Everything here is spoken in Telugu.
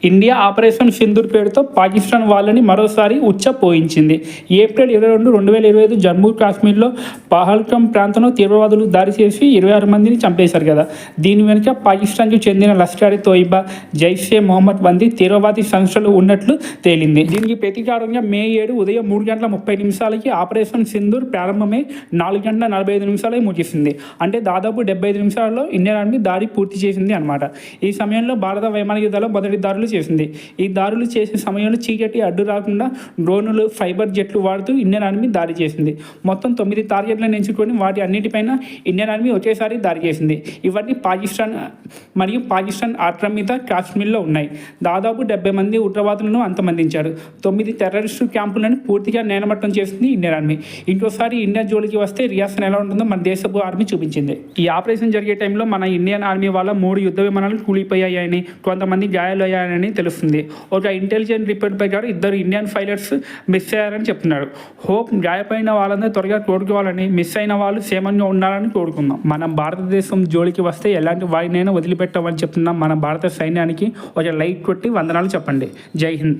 ఇండియా ఆపరేషన్ సింధూర్ పేరుతో పాకిస్తాన్ వాళ్ళని మరోసారి ఉచ్చపోయించింది. ఏప్రిల్ 22, 2025 జమ్మూ కాశ్మీర్లో పహల్గామ్ ప్రాంతంలో తీవ్రవాదులు దాడి చేసి 26 మందిని చంపేశారు కదా. దీని వెనుక పాకిస్తాన్కు చెందిన లష్కర్ తోయిబా, జైషే మొహమ్మద్ వంటి తీవ్రవాది సంస్థలు ఉన్నట్లు తేలింది. దీనికి ప్రతీకారంగా మే 7 ఉదయం 3:30 ఆపరేషన్ సింధూర్ ప్రారంభమై 4:45 ముగిసింది. అంటే దాదాపు 75 నిమిషాల్లో ఇండియన్ ఆర్మీ దాడి పూర్తి చేసింది అన్నమాట. ఈ సమయంలో భారత వైమానిక దళం మొదటి దాడులు చేసింది. ఈ దాడులు చేసే సమయంలో చీకటి అడ్డు రాకుండా డ్రోన్లు, ఫైబర్ జెట్లు వాడుతూ ఇండియన్ ఆర్మీ దాడి చేసింది. మొత్తం 9 టార్గెట్లను ఎంచుకొని వాటి అన్నిటిపైన ఇండియన్ ఆర్మీ ఒకేసారి దాడి చేసింది. ఇవన్నీ పాకిస్తాన్ ఆక్రమిత కాశ్మీర్లో ఉన్నాయి. దాదాపు 70 మంది ఉగ్రవాదులను అంతమందించారు. 9 టెర్రరిస్టు క్యాంపులను పూర్తిగా నేలమట్టం చేసింది ఇండియన్ ఆర్మీ. ఇంకోసారి ఇండియా జోలికి వస్తే రియాక్షన్ ఎలా ఉంటుందో మన దేశపు ఆర్మీ చూపించింది. ఈ ఆపరేషన్ జరిగే టైంలో మన ఇండియన్ ఆర్మీ వాళ్ళ 3 యుద్ధ విమానాలు కూలిపోయాయని, కొంతమంది గాయాలయ్యాయని తెలుస్తుంది. ఒక ఇంటెలిజెన్స్ రిపోర్ట్ ప్రకారం 2 ఇండియన్ పైలట్స్ మిస్ అయ్యారని చెప్తున్నారు. హోప్ గాయపడిన వాళ్ళందరూ త్వరగా కోరుకోవాలని, మిస్ అయిన వాళ్ళు క్షేమంగా ఉండాలని కోరుకుందాం. మనం భారతదేశం జోలికి వస్తే ఎలాంటి వారినైనా వదిలిపెట్టమని చెప్తున్నాం. మన భారత సైన్యానికి ఒక లైక్ కొట్టి వందనాలు చెప్పండి. జై హింద్.